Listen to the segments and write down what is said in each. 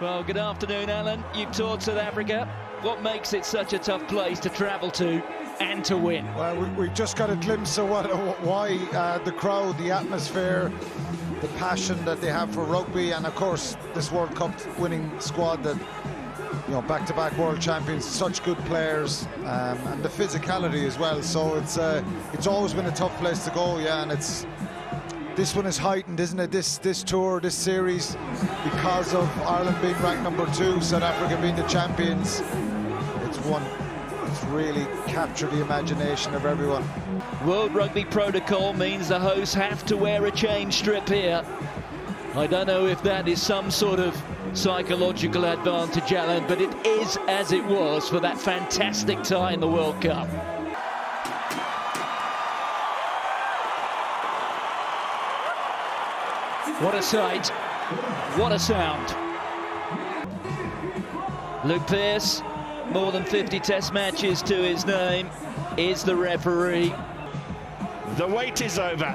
Well, good afternoon, Alan. You've toured South Africa. What makes it such a tough place to travel to and to win? Well, we've just got a glimpse of why the crowd, the atmosphere, the passion that they have for rugby, and of course this World Cup winning squad that, you know, back-to-back world champions, such good players, and the physicality as well. So it's always been a tough place to go, yeah, and this one is heightened, isn't it? This tour, this series, because of Ireland being ranked #2, South Africa being the champions. It's really captured the imagination of everyone. World Rugby protocol means the hosts have to wear a change strip here. I don't know if that is some sort of psychological advantage, Alan, but it is as it was for that fantastic tie in the World Cup. What a sight, what a sound. Luke Pearce, more than 50 test matches to his name, is the referee. The wait is over.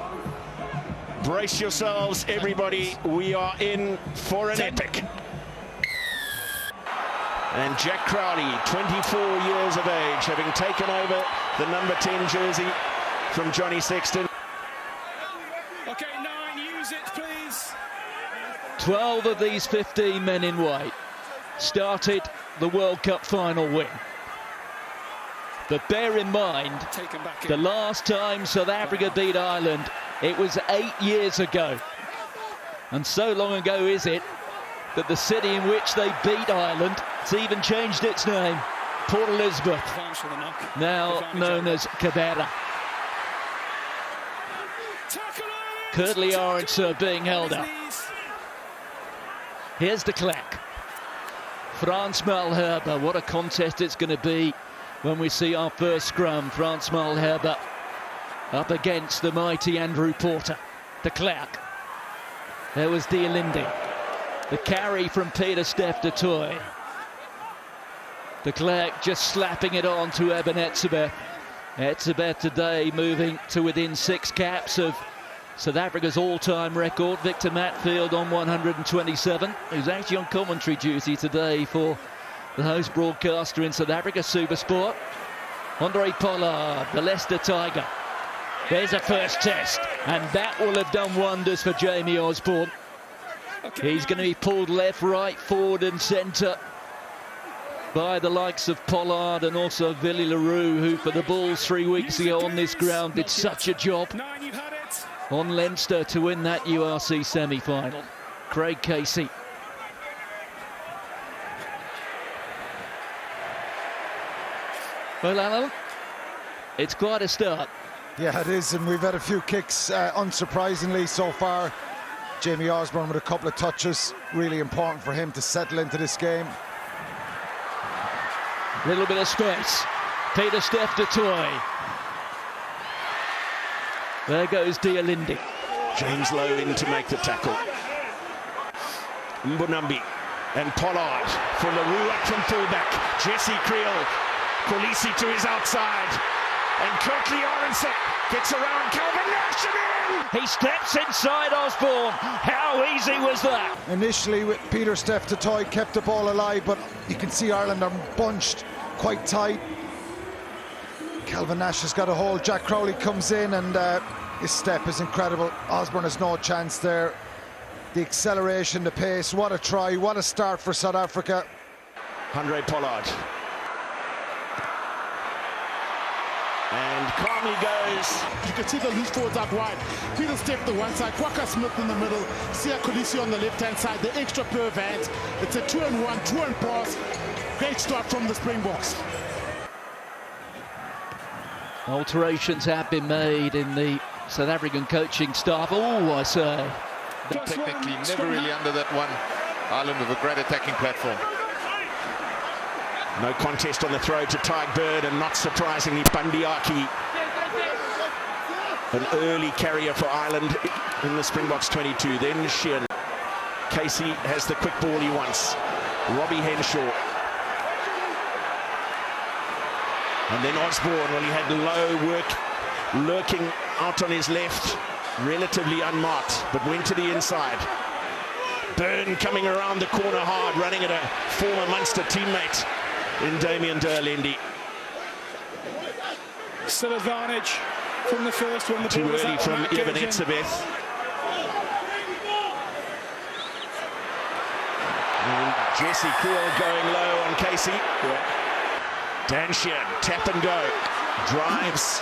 Brace yourselves, everybody. We are in for an epic. And Jack Crowley, 24 years of age, having taken over the number 10 jersey from Johnny Sexton. Okay, 9, use it, please. 12 of these 15 men in white started the World Cup final win. But bear in mind, the last time South Africa beat Ireland, it was 8 years ago. And so long ago is it that the city in which they beat Ireland, it's even changed its name, Port Elizabeth, now known as Canberra. Curtly Orange being held up. Here's de Klerk. Frans Malherbe, what a contest it's going to be when we see our first scrum. Frans Malherbe up against the mighty Andrew Porter. De Klerk. There was Dialindi. The carry from Pieter-Steph du Toit. De Klerk just slapping it on to Eben Etzebeth. Etzebeth today moving to within 6 caps of South Africa's all-time record. Victor Matfield on 127, who's actually on commentary duty today for the host broadcaster in South Africa, Supersport. Andre Pollard, the Leicester Tiger. There's a first test, and that will have done wonders for Jamie Osborne. He's going to be pulled left, right, forward and centre by the likes of Pollard and also Willie Leroux, who for the Bulls 3 weeks ago on this ground did such a job on Leinster to win that URC semi-final. Craig Casey. Well, Alan, it's quite a start. Yeah, it is, and we've had a few kicks, unsurprisingly so far. Jamie Osborne with a couple of touches, really important for him to settle into this game. Little bit of space. Pieter-Steph du Toit. There goes Dialindi. James Lowe in to make the tackle. Mbonambi and Pollard for Leroux up from fullback. Jesse Creel. Kolisi to his outside. And Curtly Orense gets around Calvin Nash and in! He steps inside Osborne. How easy was that? Initially, with Pieter-Steph du Toit kept the ball alive, but you can see Ireland are bunched quite tight. Calvin Nash has got a hold. Jack Crowley comes in, and his step is incredible. Osborne has no chance there. The acceleration, the pace, what a try, what a start for South Africa. Andre Pollard. And calmly goes. You can see the loose forwards out wide. Pieter-Steph the one side, Kwaka Smith in the middle, Sia Kolisi on the left-hand side, the extra pair of hands. It's a 2-and-1, 2-and-pass. Great start from the Springboks. Alterations have been made in the South African coaching staff. Oh, I say. Technically, never really under that one. Ireland with a great attacking platform. No contest on the throw to Tyke Bird, and not surprisingly, Bandiaki. An early carrier for Ireland in the Springboks 22. Then Sheehan. Casey has the quick ball he wants. Robbie Henshaw. And then Osborne, well, he had Lowe lurking out on his left, relatively unmarked, but went to the inside. Byrne coming around the corner hard, running at a former Munster teammate in Damien Derlendi. Still advantage from the first one. Too early from Eben Etzebeth. And Jesse Creel going low on Casey. Dan Sheehan, tap and go. Drives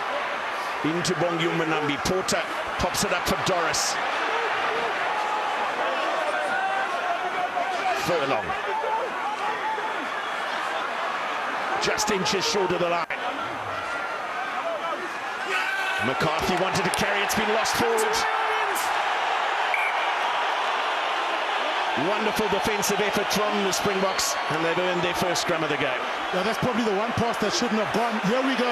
into Bongiu Manambi. Porter pops it up for Doris. Furlong. Just inches short of the line. McCarthy wanted to carry, it's been lost forward. Wonderful defensive effort from the Springboks, and they've earned their first scrum of the game. Yeah, that's probably the one pass that shouldn't have gone. Here we go.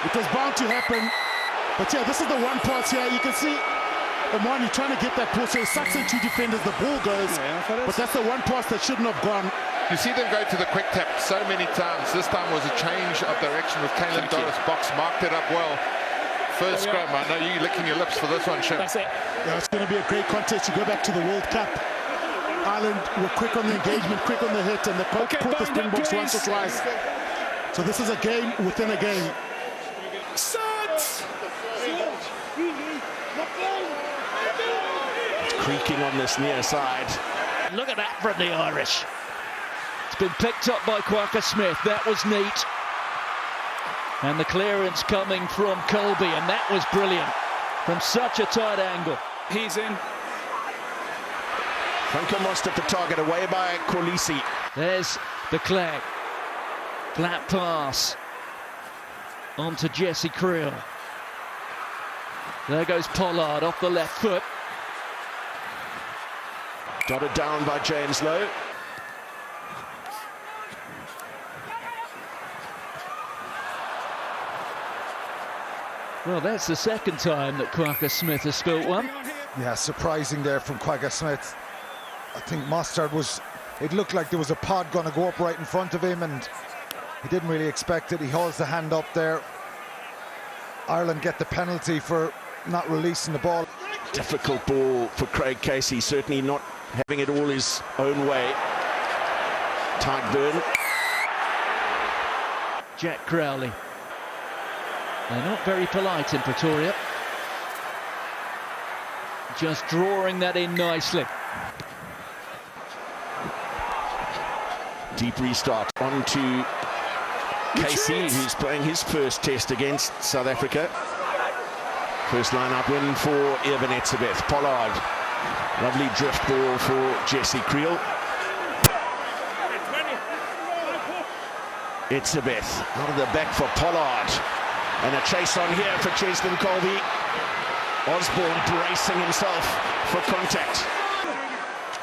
It was bound to happen. But yeah, this is the one pass here. You can see Omani trying to get that pass. So he sucks in two defenders, the ball goes. But that's the one pass that shouldn't have gone. You see them go to the quick tap so many times. This time was a change of direction with Caelan Doris. Box marked it up well. First scrum. I know you're licking your lips for this one, Shim. That's it. Yeah, it's going to be a great contest. You go back to the World Cup. Ireland were quick on the engagement, quick on the hit, and they caught the Springboks once or twice. So this is a game within a game. Creaking on this near side. Look at that from the Irish. It's been picked up by Quacker Smith. That was neat. And the clearance coming from Colby, and that was brilliant from such a tight angle. He's in. Franco Most at the target, away by Kolisi. There's the Clegg. Flat pass onto Jesse Creel. There goes Pollard off the left foot. Dotted down by James Lowe. Well, that's the second time that Quacker Smith has spilt one. Yeah, surprising there from Quagga Smith. I think Mustard was, it looked like there was a pod going to go up right in front of him, and he didn't really expect it. He holds the hand up there. Ireland get the penalty for not releasing the ball. Difficult ball for Craig Casey, certainly not having it all his own way. Tight Byrne. Jack Crowley. They're not very polite in Pretoria. Just drawing that in nicely. Deep restart on to Casey, who's playing his first test against South Africa. First line-up win for Eben Etzebeth. Pollard. Lovely drift ball for Jesse Creel. Etzebeth out of the back for Pollard. And a chase on here for Cheslin Colby. Osborne bracing himself for contact.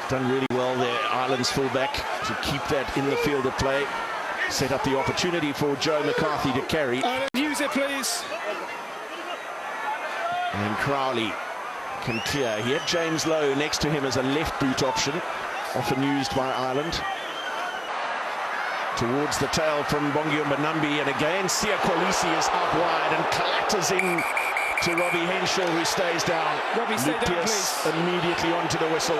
Done really well there, Ireland's fullback, to keep that in the field of play. Set up the opportunity for Joe McCarthy to carry. Use it, please. And Crowley can clear. He had James Lowe next to him as a left boot option, often used by Ireland. Towards the tail from Bongiu Manambi, and again Sia Kolisi is out wide and clatters in to Robbie Henshaw, who stays down. Robbie, stay down, please. Immediately onto the whistle.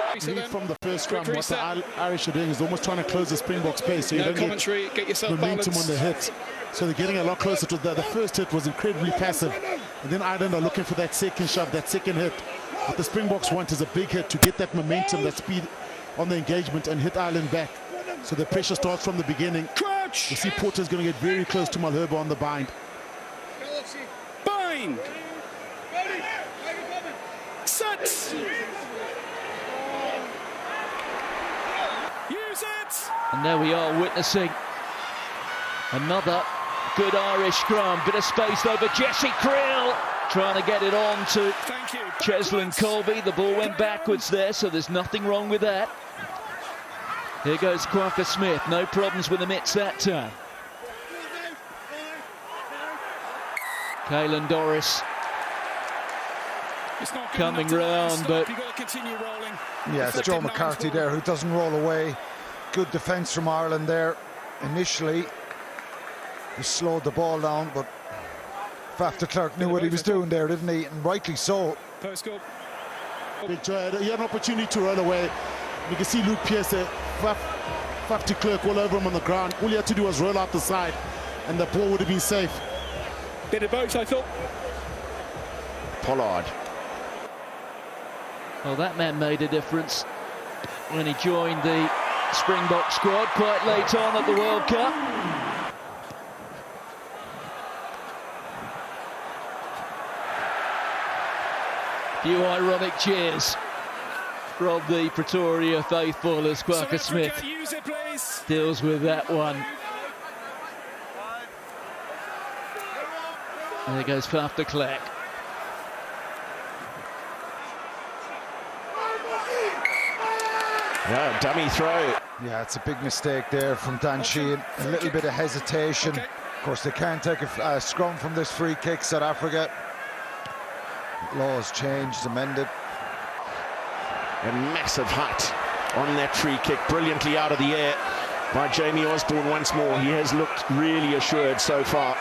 From the first scrum, what the Irish are doing is almost trying to close the Springboks pace, so you don't get yourself momentum balance on the hit. So they're getting a lot closer to the first hit was incredibly passive, and then Ireland are looking for that second shot, that second hit. What the Springboks want is a big hit to get that momentum, that speed on the engagement and hit Ireland back. So the pressure starts from the beginning. Crouch. You see Porter's going to get very close to Malherbe on the bind. Bind. Set. Use it. And there we are witnessing another good Irish scrum. Bit of space over Jesse Creel, trying to get it on to Cheslin Colby. The ball went backwards there, so there's nothing wrong with that. Here goes Quacker Smith. No problems with the mitts that time. Caelan Doris coming round, but yeah, it's Joe McCarthy there who doesn't roll away. Good defence from Ireland there. Initially, he slowed the ball down, but Faf de Klerk knew what he was doing there, didn't he? And rightly so. Big Joe, he had an opportunity to roll away. You can see Luke Pierce there, 50 clerk all over him on the ground. All he had to do was roll out the side, and the ball would have been safe. Bit of both, I thought. Pollard. Well, that man made a difference when he joined the Springbok squad quite late on at the World Cup. Few ironic cheers from the Pretoria faithful as Quacker Smith deals with that one. There goes Faf de Klerk. Yeah, dummy throw. Yeah, it's a big mistake there from Dan Sheehan. A little bit of hesitation. Of course, they can't take a scrum from this free kick, South Africa. Laws changed, amended. A massive height on that free kick, brilliantly out of the air by Jamie Osborne once more. He has looked really assured so far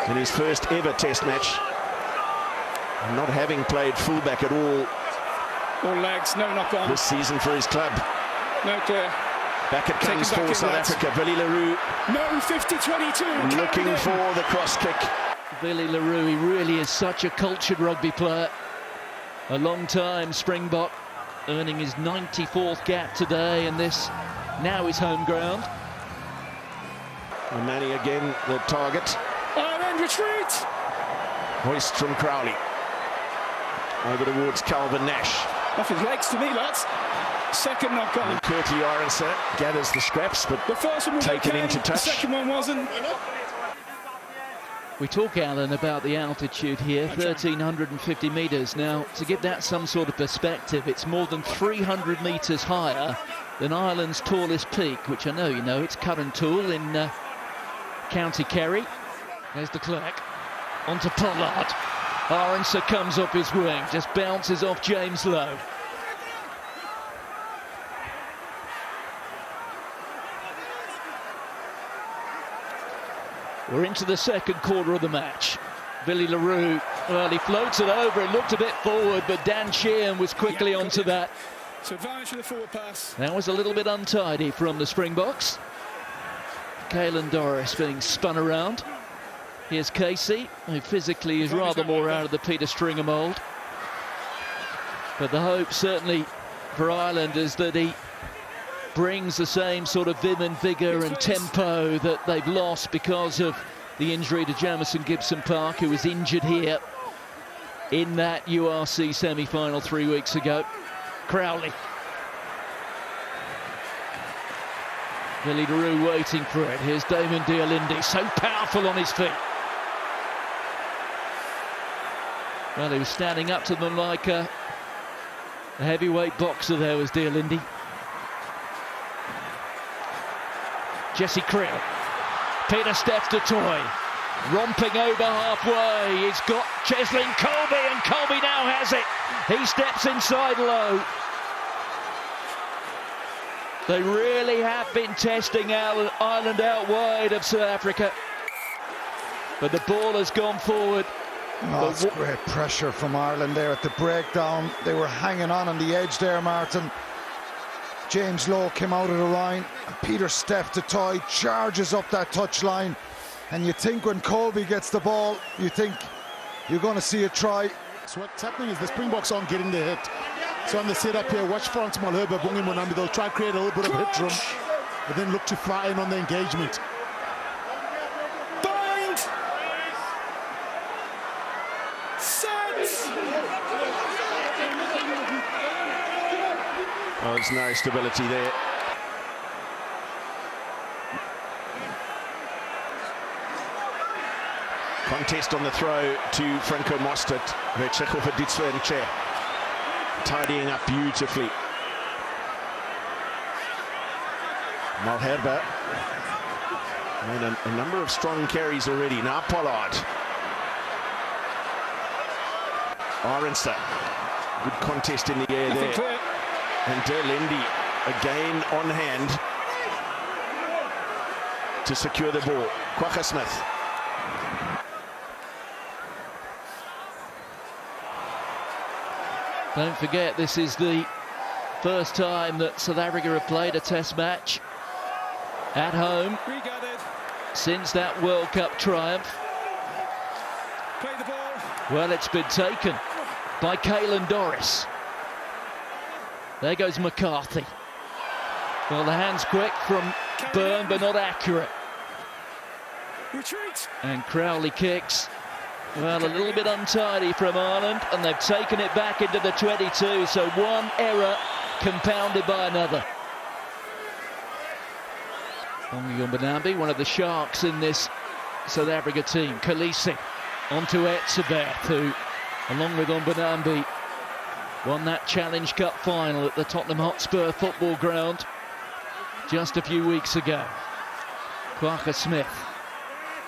in his first ever test match, not having played fullback at all. All legs, no knock on. This season for his club. No clear. Back it comes for South Africa. Billy Leroux. No, 50-22. Looking for the cross kick. Billy Leroux, he really is such a cultured rugby player. A long time Springbok, earning his 94th cap today, and this now his home ground. Manny again the target. Ireland retreat. Hoist from Crowley. Over towards Calvin Nash. Off his legs to me, lads. Second knock on. Curtly Orenser gathers the scraps, but The first one was taken okay, into touch. The second one wasn't. We talk, Alan, about the altitude here, 1,350 metres. Now, to give that some sort of perspective, it's more than 300 metres higher than Ireland's tallest peak, which I know you know, it's Currantoul in County Kerry. There's de Klerk, onto Pollard. Orenser comes up his wing, just bounces off James Lowe. We're into the second quarter of the match. Billy Leroux, well, he floats it over, it looked a bit forward, but Dan Sheehan was quickly onto that. So advantage for the forward pass. That was a little bit untidy from the Springboks. Caelan Doris being spun around. Here's Casey, who physically is rather more out of the Peter Stringer mould. But the hope certainly for Ireland is that he brings the same sort of vim and vigour and tempo that they've lost because of the injury to Jamison Gibson Park, who was injured here in that URC semi-final 3 weeks ago. Crowley. Billy Leroux waiting for it. Here's Damon Dialindi, so powerful on his feet. Well, he was standing up to them like a heavyweight boxer there was Dialindi. Jesse Creel. Peter Steff de Toy. Romping over halfway. He's got Cheslin Colby, and Colby now has it. He steps inside Lowe. They really have been testing Ireland out wide of South Africa. But the ball has gone forward. Oh, that's great pressure from Ireland there at the breakdown. They were hanging on the edge there, Martin. James Lowe came out of the line, and Peter Steff de Toy charges up that touchline. And you think when Colby gets the ball, you think you're going to see a try. So what's happening is the Springboks aren't getting the hit. So on the setup here, watch Frans Malherbe, Bongi Monambi, they'll try to create a little bit of hit room, but then look to fly in on the engagement. Bind! Set! Oh, there's no stability there. Contest on the throw to Franco Mostert. Vecheko for Ditsvenche. Tidying up beautifully. Malherbe. And a number of strong carries already. Now Pollard. Orenser. Good contest in the air there. Clear. And Derlindi again on hand to secure the ball. Quacker Smith. Don't forget, this is the First time that South Africa have played a test match at home since that World Cup triumph. Play the ball. Well, it's been taken by Caelan Doris. There goes McCarthy. Well, the hand's quick from Byrne, but not accurate. Retreat. And Crowley kicks. Well, a little bit untidy from Ireland, and they've taken it back into the 22, so one error compounded by another. Ongi Umbonambi, one of the sharks in this South Africa team. Khaleesi onto Etzebeth, who, along with Umbonambi, won that Challenge Cup final at the Tottenham Hotspur football ground just a few weeks ago. Kwagga Smith,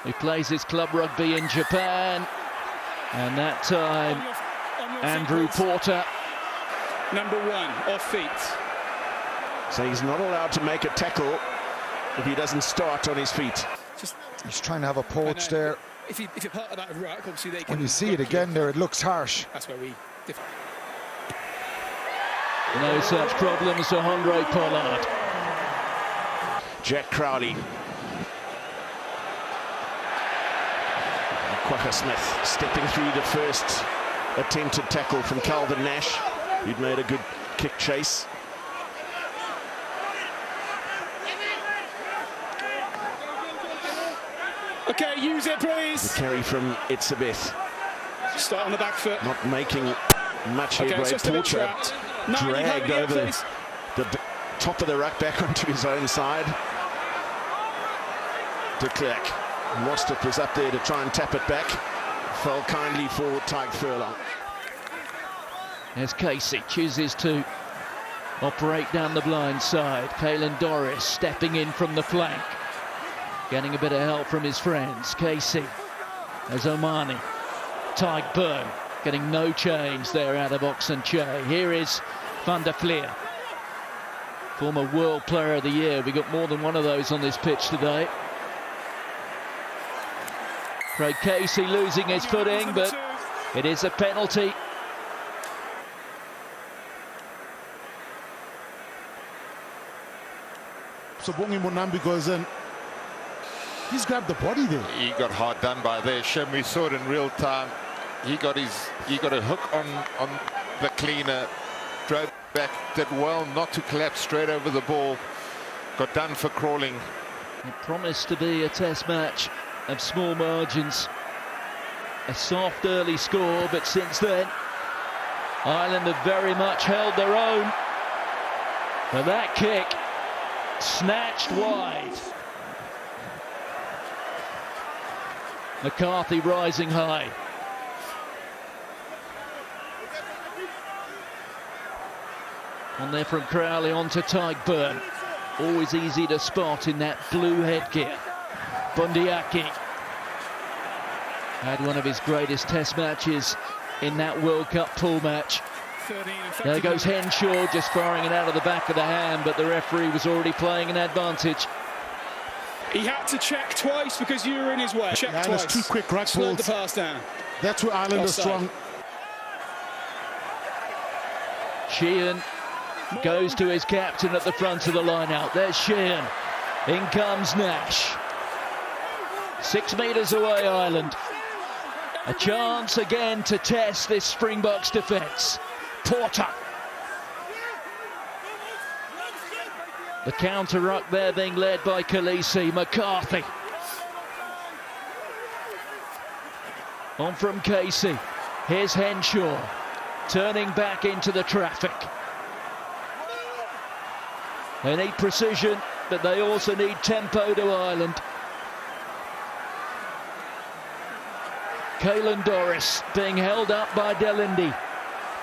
who plays his club rugby in Japan, and that time Andrew Porter. Number 1, off feet. So he's not allowed to make a tackle if he doesn't start on his feet. He's trying to have a poach there. If you're part of that ruck, obviously they can. When you see it again there, it looks harsh. That's where we. No such problems for Handré Pollard. Jack Crowley. Kwagga Smith stepping through the first attempted tackle from Calvin Nash. He'd made a good kick chase. Okay, use it, please. The carry from Etzebeth. Start on the back foot. Not making much headway. It's just a bit Porter trapped. No, dragged over the top of the ruck back onto his own side. De Klerk. Mostert was up there to try and tap it back. Fell kindly for Tyke Furlong. As Casey chooses to operate down the blind side. Caelan Doris stepping in from the flank. Getting a bit of help from his friends. Casey, as Omani. Tyke Byrne getting no change there out of Oxenchae. Here is Van der Fleer, former World Player of the Year. We got more than one of those on this pitch today. Craig Casey losing his footing, but it is a penalty. So Ongi Umbonambi goes in. He's grabbed the body there. He got hard done by there. Shem, we saw it in real time. He got a hook on the cleaner, drove back, did well not to collapse straight over the ball. Got done for crawling. It promised to be a test match of small margins. A soft early score, but since then, Ireland have very much held their own. But that kick snatched wide. McCarthy rising high. On there from Crowley onto Tyke Byrne. Always easy to spot in that blue headgear. Bundiaki had one of his greatest test matches in that World Cup pool match. There goes Henshaw, just firing it out of the back of the hand, but the referee was already playing an advantage. He had to check twice because you were in his way. Check twice. There's two quick ruck Slowed balls. the pass down. That's where Ireland Offside. are strong. Sheehan goes to his captain at the front of the line out. There's Sheehan. In comes Nash. 6 metres away, Ireland. A chance again to test this Springboks defence. Porter. The counter ruck there being led by Khaleesi. McCarthy. On from Casey. Here's Henshaw. Turning back into the traffic. They need precision, but they also need tempo to Ireland. Caelan Doris being held up by Delindi.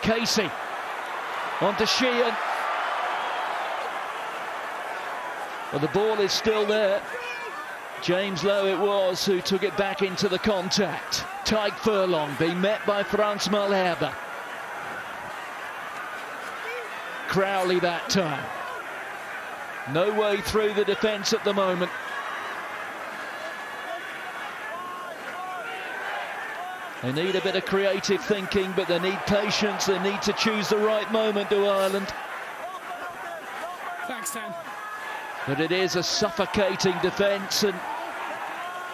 Casey onto Sheehan. Well, the ball is still there. James Lowe it was who took it back into the contact. Tyke Furlong being met by Frans Malherbe. Crowley that time. No way through the defence at the moment. They need a bit of creative thinking, but they need patience. They need to choose the right moment to Ireland. Thanks, Dan. But it is a suffocating defence, and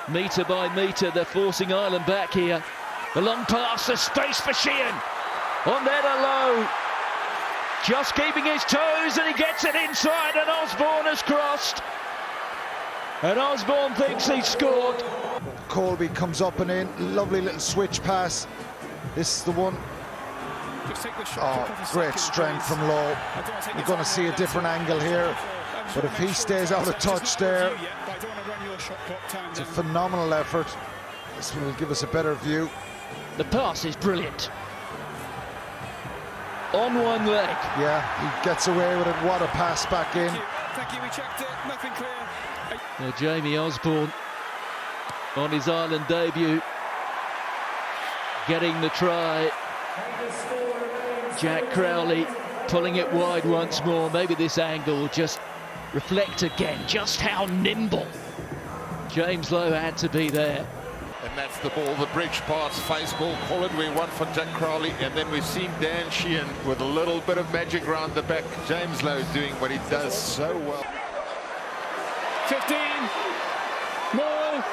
metre by metre they're forcing Ireland back here. The long pass, the space for Sheehan. On there to Lowe. Just keeping his toes, and he gets it inside, and Osborne has crossed. And Osborne thinks he's scored. Colby comes up and in. Lovely little switch pass. This is the one. Just take the shot. Oh, great strength from Lowe. You're going to see a different angle here. But if he stays out of touch there, it's a phenomenal effort. This one will give us a better view. The pass is brilliant. On one leg. Yeah, he gets away with it. What a pass back in. Thank you, we checked it. Nothing clear. Now Jamie Osborne on his Ireland debut, getting the try. Jack Crowley pulling it wide once more. Maybe this angle will just reflect again just how nimble James Lowe had to be there. And that's the ball, the bridge pass, face ball, call it we want for Jack Crowley. And then we've seen Dan Sheehan with a little bit of magic round the back. James Lowe doing what he does so well. 15. More.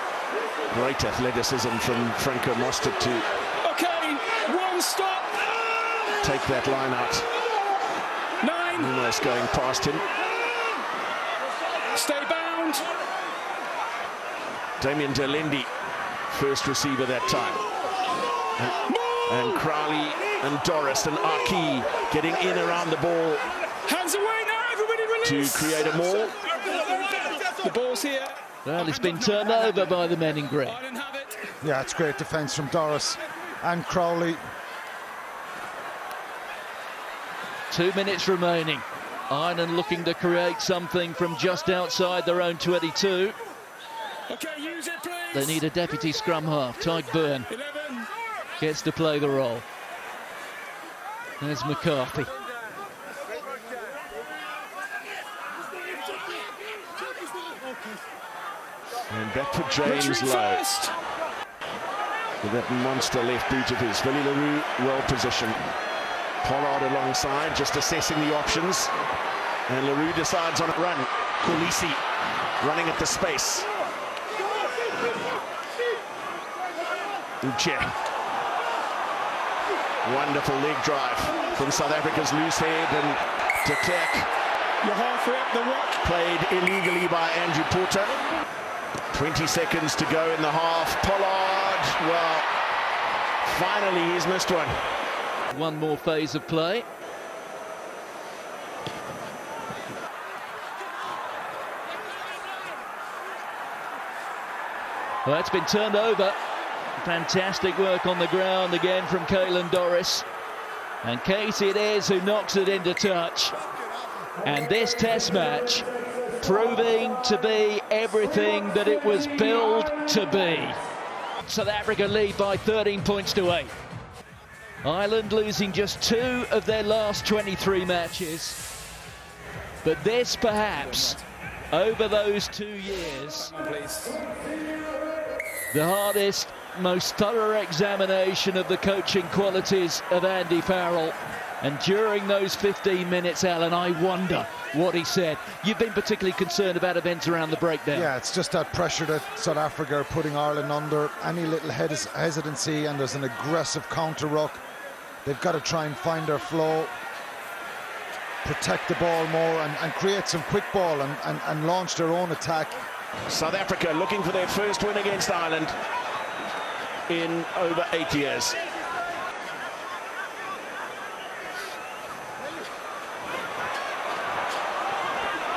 Great athleticism from Franco Mostert to Okay. One stop. take that line out. 9. Almost going past him. Stay bound. Damien Delindi, first receiver that time. And Crowley and Doris and Aki getting in around the ball Hands away now. Everybody release. to create a maul. The ball's here. Well, it's been turned over by the men in green. Ireland have it. Yeah, it's great defence from Doris and Crowley. 2 minutes remaining. Ireland looking to create something from just outside their own 22. Okay, use it, please. They need a deputy scrum half. Tyke Byrne 11. gets to play the role. There's McCarthy. And back for James Retreat Lowe. first. With that monster left boot of his. Willie LaRue well positioned. Pollard alongside, just assessing the options. And LaRue decides on a run. Kolisi running at the space. Uche. Wonderful leg drive from South Africa's loose head, and de Klerk You're halfway up the rock. played illegally by Andrew Porter. 20 seconds to go in the half. Pollard, well, finally he's missed one. One more phase of play. Well, that's been turned over. Fantastic work on the ground again from Caelan Doris. And Casey it is who knocks it into touch. And this test match proving to be everything that it was billed to be. South Africa lead by 13 points to 8. Ireland losing just 2 of their last 23 matches. But this perhaps, over those 2 years, the hardest, most thorough examination of the coaching qualities of Andy Farrell. And during those 15 minutes, Alan, I wonder what he said. You've been particularly concerned about events around the breakdown. Yeah, it's just that pressure that South Africa are putting Ireland under. Any little hesitancy and there's an aggressive counter ruck. They've got to try and find their flow, protect the ball more and create some quick ball and launch their own attack. South Africa looking for their first win against Ireland in over 8 years.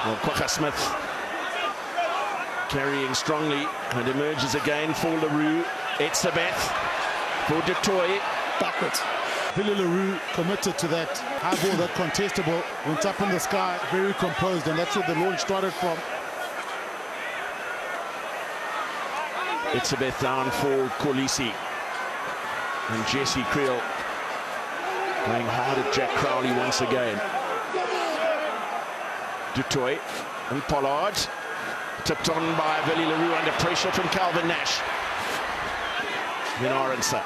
Well, Kwagga Smith carrying strongly and emerges again for LaRue. Etzebeth for Du Toit. Backwards. Billy LaRue committed to that high ball, that contestable, went up in the sky, very composed, and that's where the launch started from. Etzebeth down for Kolisi. And Jesse Creel going hard at Jack Crowley once again. Du Toit and Pollard. Tipped on by Billy LaRue under pressure from Calvin Nash. Then Arendse.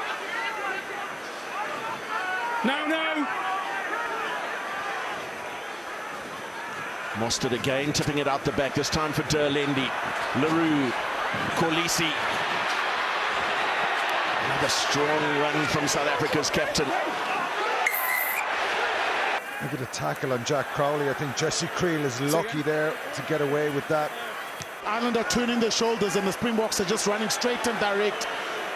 No. Mostert again, tipping it out the back, this time for Derlendi. Leroux, Kolisi. Another strong run from South Africa's captain. Look at the tackle on Jack Crowley. I think Jesse Creel is lucky there to get away with that. Ireland are turning their shoulders and the Springboks are just running straight and direct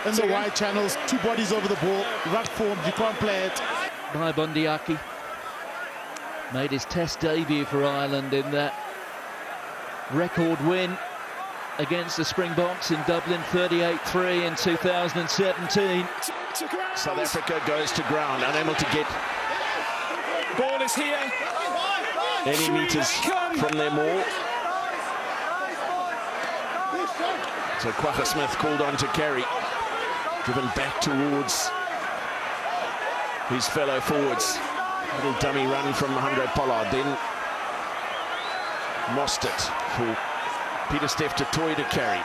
in the wide channels. Two bodies over the ball. Ruck form, you can't play it. By Bundyaki. Made his test debut for Ireland in that record win against the Springboks in Dublin, 38-3 in 2017. South Africa goes to ground, unable to get Ball is here. any meters from their maul. So Kwagga Smith called on to carry, driven back towards his fellow forwards. Little dummy run from Handré Pollard, then Mostert for Peter Steph du Toit to carry.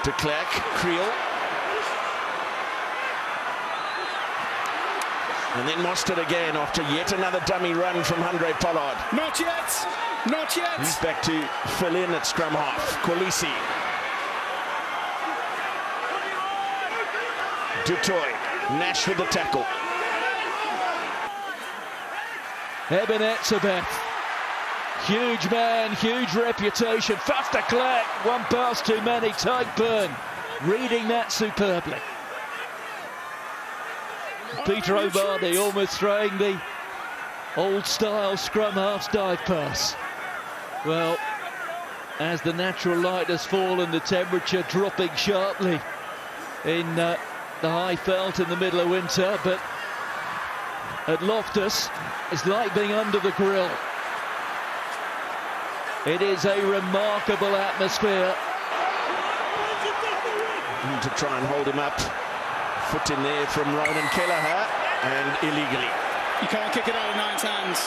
De Klerk, Creel. And then Mostert again after yet another dummy run from Handré Pollard. Not yet. Not yet. He's back to fill in at scrum half. Kolisi. Du Toit. Nash with the tackle. Eben Etzebeth. Huge man, huge reputation. Faf de Klerk, one pass too many. Tygburn reading that superbly. Peter O'Bardi almost throwing the old-style scrum half dive pass. Well, as the natural light has fallen, the temperature dropping sharply in the high veld in the middle of winter, but at Loftus, it's like being under the grill. It is a remarkable atmosphere. To try and hold him up. Foot in there from Ronan Kelleher, and illegally. You can't kick it out of 9's hands.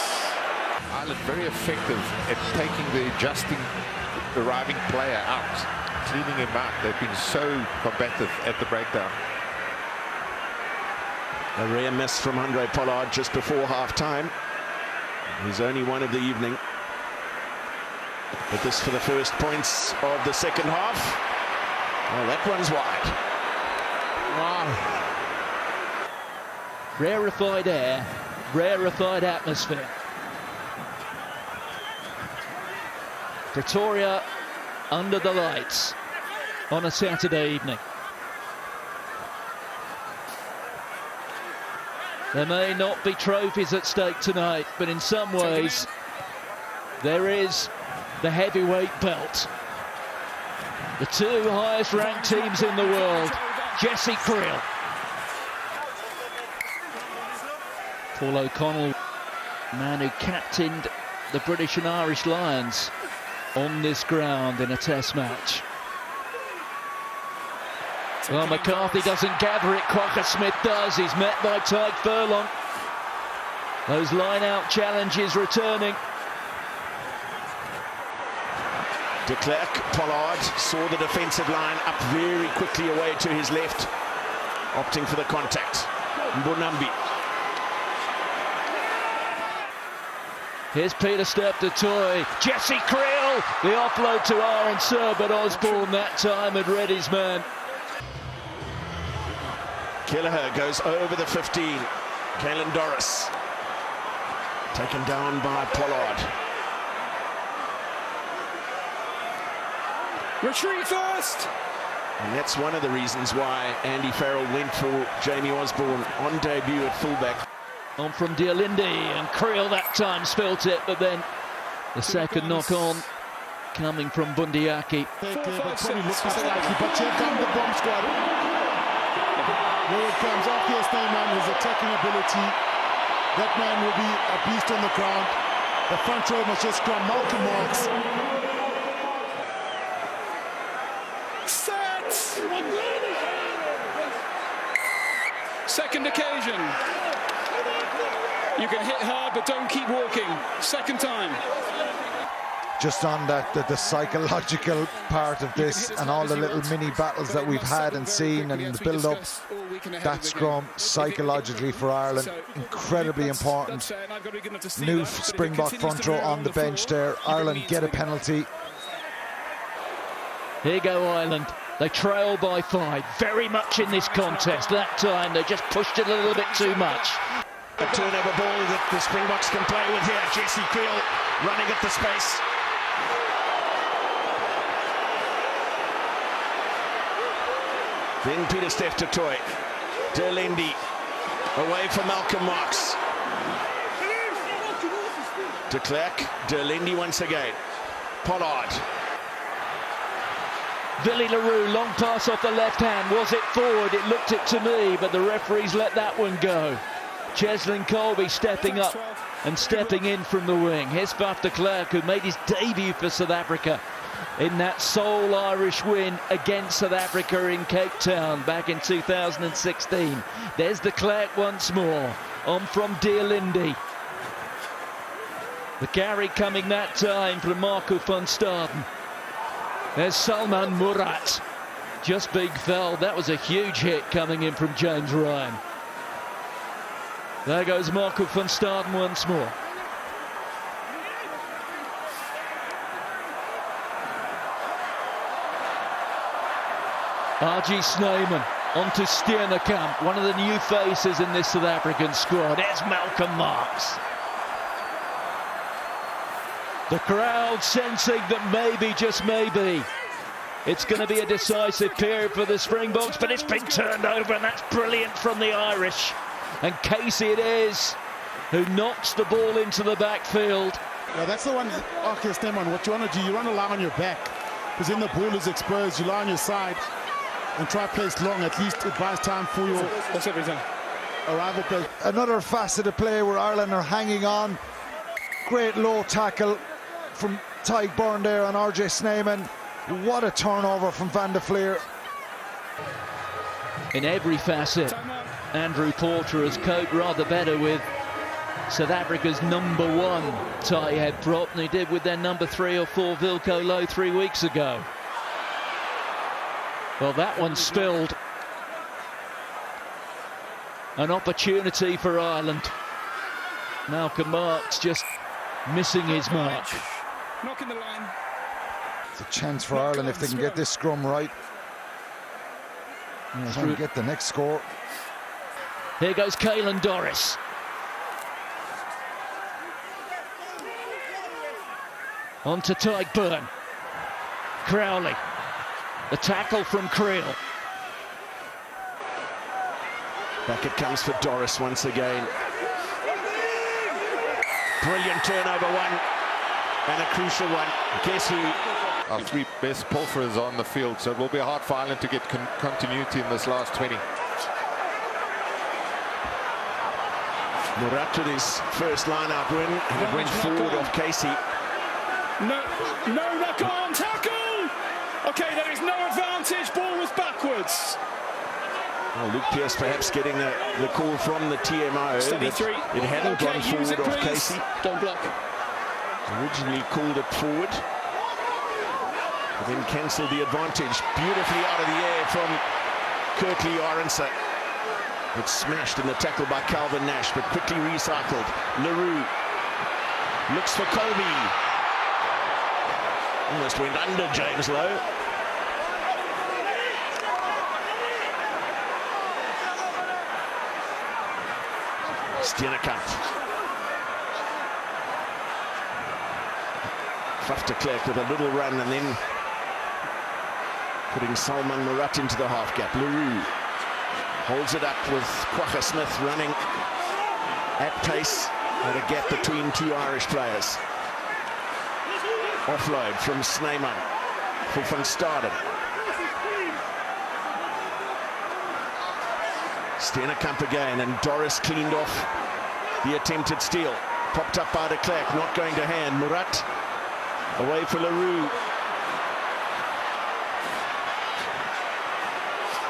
Ireland very effective at taking the arriving player out, cleaning him out. They've been so combative at the breakdown. A rare miss from Handré Pollard just before half-time. He's only one of the evening. But this for the first points of the second half. Well, that one's wide. Wow. Rarefied air, rarefied atmosphere. Pretoria under the lights on a Saturday evening. There may not be trophies at stake tonight, but in some ways there is the heavyweight belt. The two highest ranked teams in the world. Jesse Creel. Paul O'Connell, man who captained the British and Irish Lions on this ground in a test match. Well, McCarthy doesn't gather it, Kwagga Smith does. He's met by Tyke Furlong. Those line-out challenges returning. De Klerk, Pollard saw the defensive line up very quickly away to his left, opting for the contact. Mbonambi. Here's Peter Steph du Toit. Jesse Creel, the offload to Aaron Sir, but Osborne that time had read his man. Kelleher goes over the 15. Caelan Doris taken down by Pollard. Retreat first. And that's one of the reasons why Andy Farrell went for Jamie Osborne on debut at fullback. On from Derlendi, and Creel that time spilt it, but then the second knock on coming from Bundyaki. But probably looks likely, but here comes the bomb squad. Here it comes, obvious man, his attacking ability. That man will be a beast on the ground. The front row must just scrum Malcolm Marks. Set! Second occasion. You can hit hard, but don't keep walking. Second time. just on the psychological part of this and all the little mini battles that we've had and seen and the build up, that scrum psychologically for Ireland, incredibly important. New Springbok front row on the bench there. Ireland get a penalty. Here go Ireland. They trail by 5, very much in this contest. That time they just pushed it a little bit too much. A turnover ball that the Springboks can play with here. Jesse Creel running at the space. Then Peter Steph to Toy. De Lindy away from Malcolm Marx. De Klerk, De Lindy once again. Pollard. Billy LaRue, long pass off the left hand. Was it forward? It looked it to me, but the referees let that one go. Cheslin Colby stepping up and stepping in from the wing. Here's Faf de Klerk, who made his debut for South Africa in that sole Irish win against South Africa in Cape Town back in 2016. There's de Klerk once more, on from De Lindy. The carry coming that time from Marco van Staden. There's Salman Murat, just big foul. That was a huge hit coming in from James Ryan. There goes Marco van Staden once more. R.G. Snyman onto Steenekamp, one of the new faces in this South African squad. There's Malcolm Marx. The crowd sensing that maybe, just maybe, it's going to be a decisive period for the Springboks, but it's been turned over, and that's brilliant from the Irish. And Casey it is, who knocks the ball into the backfield. Yeah, that's the one, okay, Stemon, what you want to do, you want to lie on your back, because then the ball is exposed, you lie on your side, and try place long, at least it buys time for your arrival play. Another facet of play where Ireland are hanging on. Great low tackle from Tyke Byrne there on R.J. Snyman. What a turnover from Van der Fleer. In every facet, Andrew Porter has coped rather better with South Africa's #1 tie head prop than he did with their #3 or 4 Wilco Lowe 3 weeks ago. Well, that one spilled. An opportunity for Ireland. Malcolm Marx just missing his mark. Knocking the line. It's a chance for Ireland if they can get this scrum right. Try and get the next score. Here goes Caelan Doris. On to Tyke Byrne. Crowley. The tackle from Creel. Back it comes for Doris once again. Brilliant turnover one, and a crucial one. Guess who? Our 3 best pulverers on the field, so it will be hard for Ireland to get continuity in this last 20. Murat with his first line-out win, and it went forward off Casey. No, knock on, tackle! Okay, there is no advantage, ball was backwards. Well, Luke Pearce perhaps getting the call from the TMO. Steady 3. It hadn't gone forward off Casey. Don't block. Originally called it forward, but then cancelled the advantage. Beautifully out of the air from Kirkley Arendse. It's smashed in the tackle by Calvin Nash, but quickly recycled. LaRue looks for Colby. Almost went under James Lowe. Steenekamp. Faf de Klerk with a little run and then putting Salman Murat into the half gap. LaRue holds it up with Kwagga Smith running at pace at a gap between 2 Irish players. Offload from Snyman for van Staden. Steenekamp again, and Doris cleaned off the attempted steal. Popped up by de Klerk, not going to hand. Murat away for LaRue.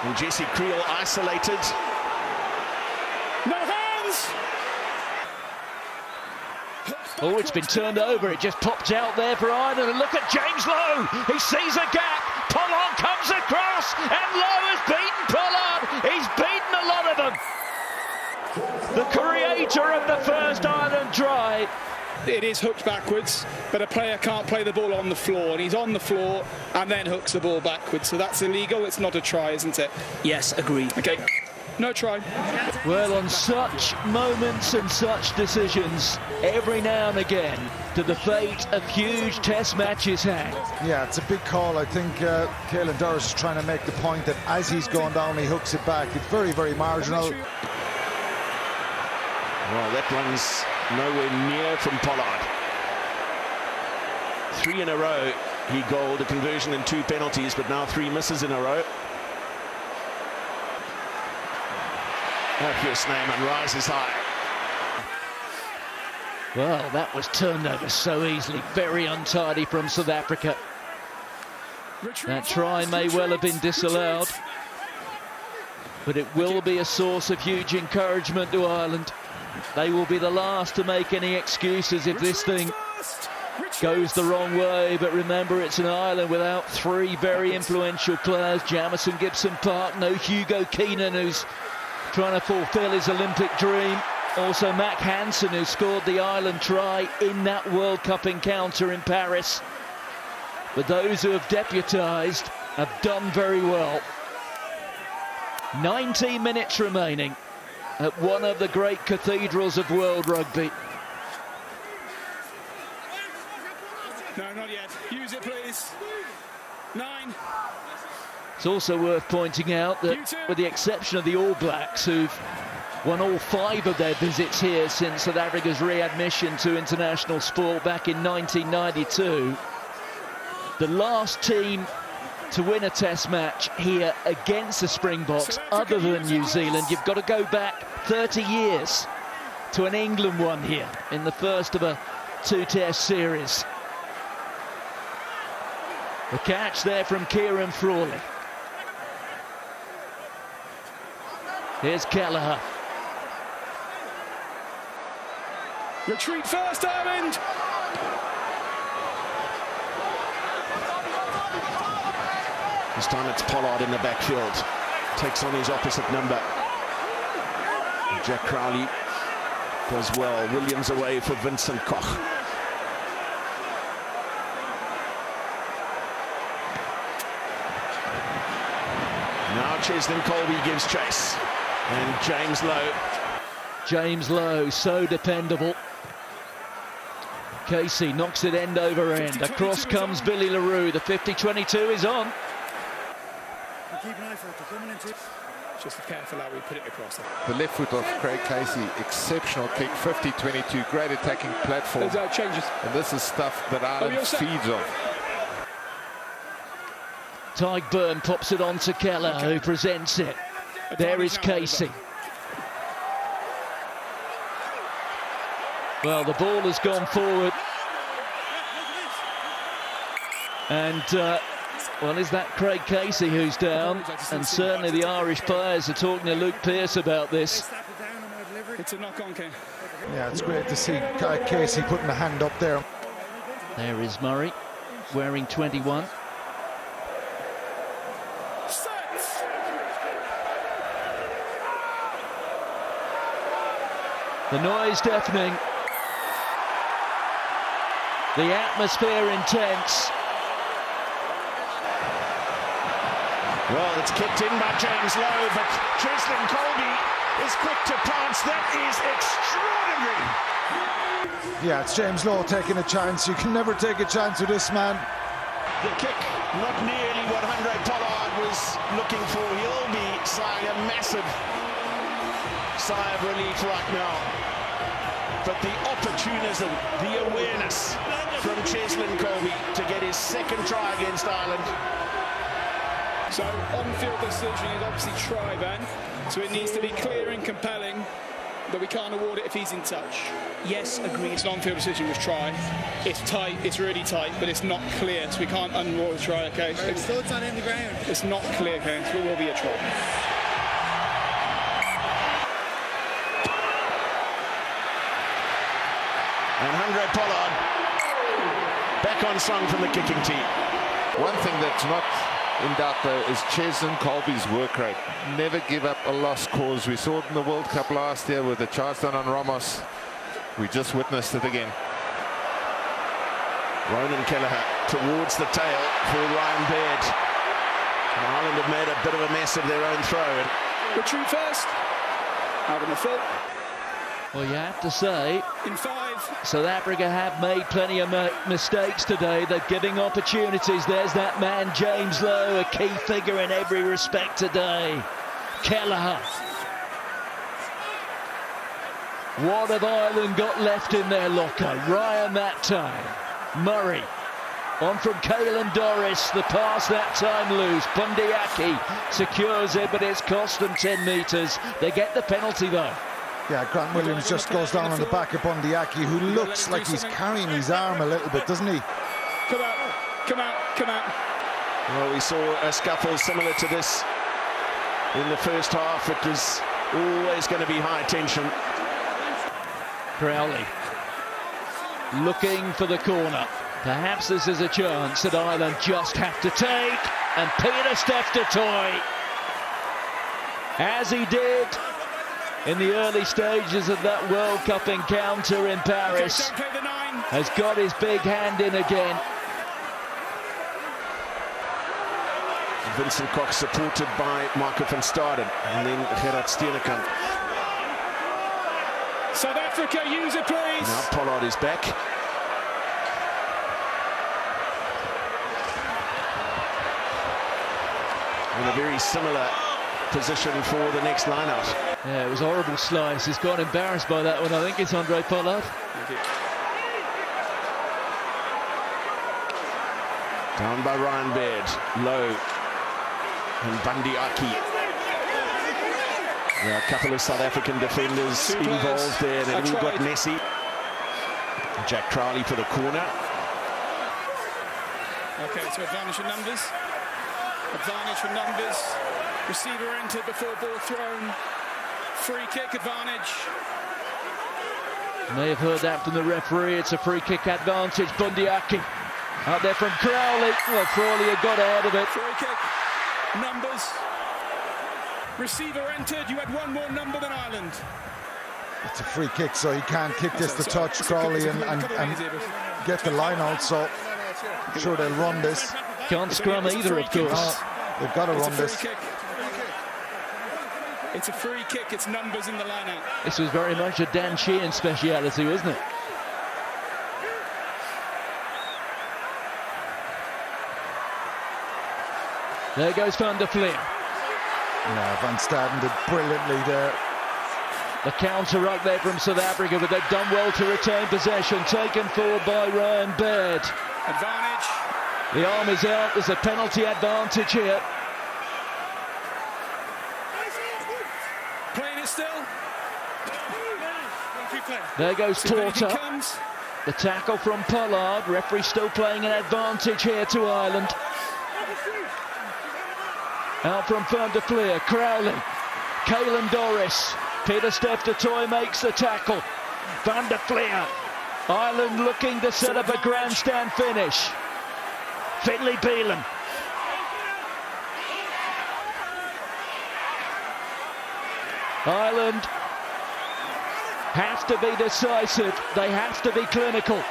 And Jesse Creel isolated. No hands! Oh, it's been turned over. It just popped out there for Ireland. And look at James Lowe. He sees a gap. Pollard comes across. And Lowe has beaten Pollard. He's beaten a lot of them. The creator of the first Ireland try. It is hooked backwards, but a player can't play the ball on the floor, and he's on the floor and then hooks the ball backwards. So that's illegal. It's not a try, isn't it? Yes, agreed. Okay, no try. Well, on such moments and such decisions, every now and again, do the fate of huge test matches hang. Yeah, it's a big call. I think Caelan Doris is trying to make the point that as he's going down, he hooks it back. It's very, very marginal. Well, that one's nowhere near from Pollard. 3 in a row. He goaled a conversion and 2 penalties, but now 3 misses in a row. Matthew Snyman rises high. Well, that was turned over so easily. Very untidy from South Africa. That try may well have been disallowed, but it will be a source of huge encouragement to Ireland. They will be the last to make any excuses if this thing goes the wrong way. But remember, it's an Ireland without 3 very influential players. Jamison Gibson Park, no Hugo Keenan, who's trying to fulfil his Olympic dream. Also Mac Hansen, who scored the Ireland try in that World Cup encounter in Paris. But those who have deputised have done very well. 19 minutes remaining at one of the great cathedrals of world rugby. No, not yet. Use it, please. 9. It's also worth pointing out that with the exception of the All Blacks, who've won all 5 of their visits here since South Africa's readmission to international sport back in 1992, the last team to win a test match here against the Springboks, other than New Zealand, you've got to go back 30 years to an England one here in the first of a 2-test series. The catch there from Kieran Frawley. Here's Kelleher. Retreat first, Ireland. This time it's Pollard in the backfield. Takes on his opposite number. Jack Crowley does well. Williams away for Vincent Koch. Now Cheslin Colby gives chase. And James Lowe. James Lowe, so dependable. Casey knocks it end over end. Across comes Billy LaRue. The 50-22 is on. Keep an eye for it. They're coming into it. Just be careful how we put it across there. The left foot of Craig Casey, exceptional kick, 50-22, great attacking platform. There's changes. And this is stuff that Ireland feeds off. Tyke Byrne pops it on to Keller, who presents it. There is Casey. Well, the ball has gone forward. And, well, is that Craig Casey who's down? And certainly the Irish players are talking to Luke Pearce about this. It's a knock-on, Ken. Yeah, it's great to see Casey putting a hand up there. There is Murray, wearing 21. The noise deafening. The atmosphere intense. Well, it's kicked in by James Lowe, but Cheslin Colby is quick to pounce. That is extraordinary. Yeah, it's James Lowe taking a chance. You can never take a chance with this man. The kick, not nearly what Andre Pollard was looking for. He'll be sighing a massive sigh of relief right now. But the opportunism, the awareness from Cheslin Colby to get his 2nd try against Ireland. So on-field decision is obviously try then. So it needs to be clear and compelling that we can't award it if he's in touch. Yes, agreed. It's an on-field decision was try. It's tight, it's really tight, but it's not clear, so we can't unroll the try, okay? So it's not in the ground. It's not clear, okay? So it will be a try. And Handré Pollard back on song from the kicking tee. One thing that's not in doubt, though, is Cheslin Colby's work rate. Never give up a lost cause. We saw it in the World Cup last year with the charge done on Ramos. We just witnessed it again. Ronan Kelleher towards the tail for Ryan Baird. And Ireland have made a bit of a mess of their own throw. Retreat first. Out on the full. Well, you have to say, In 5. South Africa have made plenty of mistakes today. They're giving opportunities. There's that man, James Lowe, a key figure in every respect today. Kelleher. What have Ireland got left in their locker? Ryan that time. Murray. On from Caelan Doris. The pass that time loose. Bundyaki secures it, but it's cost them 10 metres. They get the penalty, though. Yeah, Grant Williams just goes down on the back of Bundyaki, who looks like he's carrying his arm a little bit, doesn't he? Come out, come out, come out. Well, we saw a scuffle similar to this in the first half. It was always going to be high tension. Crowley looking for the corner. Perhaps this is a chance that Ireland just have to take. And Pieter-Steph du Toit, as he did in the early stages of that World Cup encounter in Paris, has got his big hand in again. Vincent Cox supported by Marco van Staden and then Gerard Steenekamp. South Africa, use it please. Now Pollard is back. In a very similar position for the next line-out. Yeah, it was a horrible slice. He's got embarrassed by that one. I think it's Handré Pollard. Down by Ryan Baird, Lowe and Bundyaki. There are a couple of South African defenders involved there. Then we've got Nessie. Jack Crowley for the corner. Okay, so advantage for numbers. Advantage for numbers. Receiver entered before ball thrown. Free kick advantage. May have heard that from the referee. It's a free kick advantage. Bundyaki out there from Crowley. Well, Crowley had got ahead of it. Free kick. Numbers. Receiver entered. You had one more number than Ireland. It's a free kick, so he can't kick this to touch Crowley and get the line out. So I'm sure they'll run this. Can't scrum either, of course. No, they've got to run this. It's a free kick. It's numbers in the line-out. This was very much a Dan Sheehan speciality, wasn't it? There goes Van der Fleer. Yeah, Van Staden did brilliantly there. The counter up there from South Africa, but they've done well to retain possession. Taken forward by Ryan Baird. Advantage. The arm is out. There's a penalty advantage here. Playing it still. There goes Porter. The tackle from Pollard. Referee still playing an advantage here to Ireland. Out from Van der Fleer. Crowley. Caelan Doris. Pieter-Steph du Toit makes the tackle. Van der Fleer. Ireland looking to set up a grandstand finish. Finlay Beelan. Ireland have to be decisive. They have to be clinical.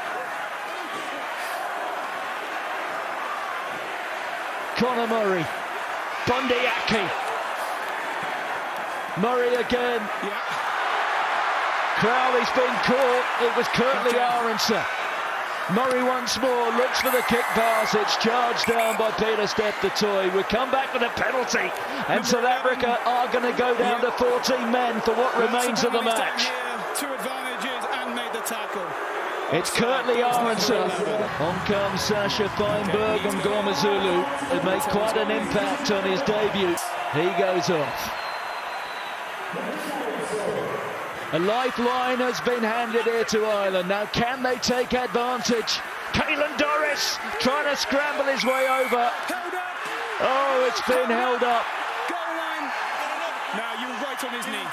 Conor Murray. Bundyaki. Murray again. Yeah. Crowley's been caught. It was Curtly Aronson. Murray once more looks for the kick pass. It's charged down by Pieter-Steph du Toit. We come back with a penalty, and South Africa are going to go down to 14 men for what remains of the match. Two advantages and made the tackle. It's Curtly Aronson. On comes Sasha Feinberg and Gormazulu. It made quite an impact on his debut. He goes off. A lifeline has been handed here to Ireland. Now, can they take advantage? Caelan Doris trying to scramble his way over. Oh, it's been held up. Goal line. Now, you were right on his knee.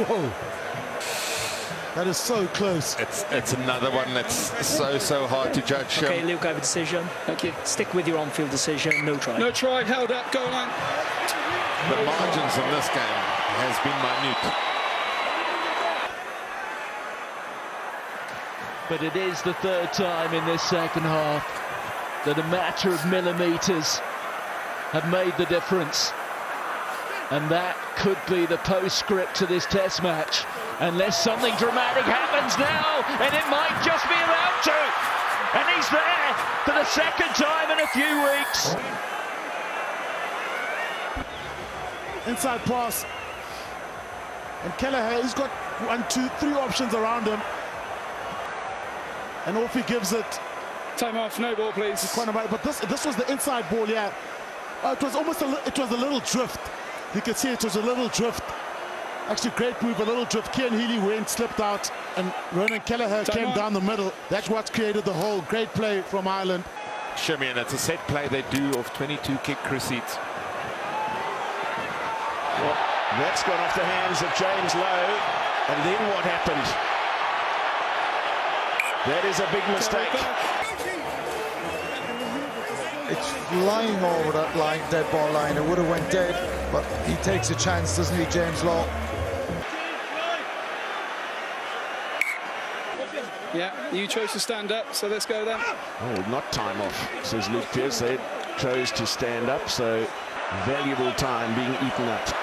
Whoa. That is so close. It's another one that's so hard to judge. Okay, Luke, I have a decision. Thank you. Stick with your on-field decision. No try. No try, held up, goal line. The margins in this game has been minute. But it is the third time in this second half that a matter of millimetres have made the difference. And that could be the postscript to this test match, unless something dramatic happens now, and it might just be about to. And he's there for the second time in a few weeks. Inside pass. And Kelleher, he's got 1, 2, 3 options around him. And off he gives it. Time off, no ball, please. But this was the inside ball, yeah. It was almost a little drift. You can see it was a little drift. Actually, great move, a little drift. Cian Healy went, slipped out, and Ronan Kelleher came down the middle. That's what created the hole. Great play from Ireland. Shimmy, and it's a set play they do of 22 kick receipts. Well, that's gone off the hands of James Lowe. And then what happened? That is a big mistake. It's lying over that line, dead ball line. It would have went dead, but he takes a chance, doesn't he, James Lowe? Yeah, you chose to stand up, so let's go then. Oh, not time off, says Luke Pearce. They chose to stand up, so valuable time being eaten up.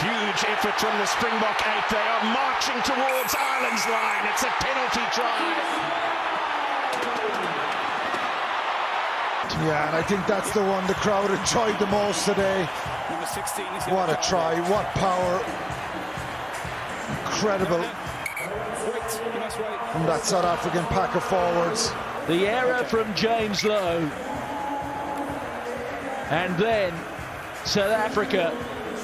Huge effort from the Springbok 8. They are marching towards Ireland's line. It's a penalty try. Yeah, and I think that's the one the crowd enjoyed the most today. Number 16 is What a try, what power. Incredible from that South African pack of forwards. The error from James Lowe. And then South Africa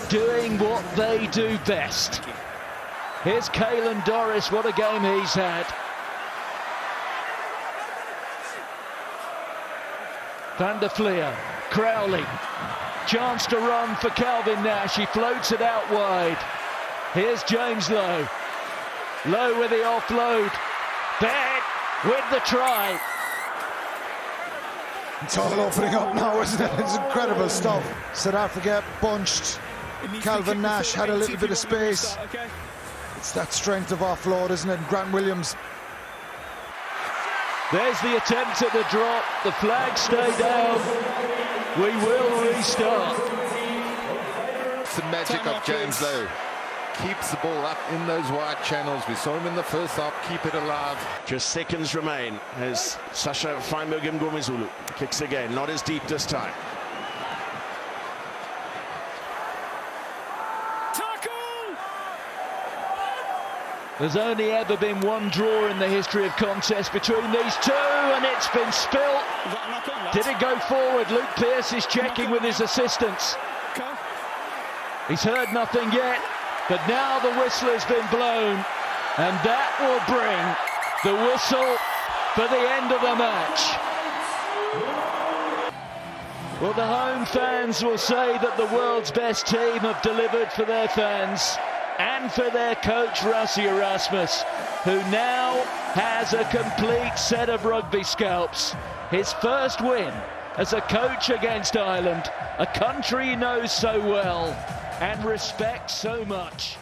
doing what they do best. Here's Caelan Doris, what a game he's had. Van der Fleer, Crowley, chance to run for Calvin Nash, he floats it out wide. Here's James Lowe, Lowe with the offload, Baird with the try. It's all opening up now, isn't it? It's incredible stuff. South Africa bunched. Calvin Nash had a little bit of space. It's that strength of offload, isn't it? Grant Williams. There's the attempt at the drop. The flags stay down. We will restart. It's the magic of James Lowe. Keeps the ball up in those wide channels. We saw him in the first half keep it alive. Just seconds remain as Sasha Feinberg-Mngomezulu kicks again. Not as deep this time. There's only ever been one draw in the history of contests between these two, and it's been spilt. Did it go forward? Luke Pearce is checking with his assistants. He's heard nothing yet, but now the whistle has been blown, and that will bring the whistle for the end of the match. Well, the home fans will say that the world's best team have delivered for their fans and for their coach Rassie Erasmus, who now has a complete set of rugby scalps. His first win as a coach against Ireland, a country he knows so well and respects so much.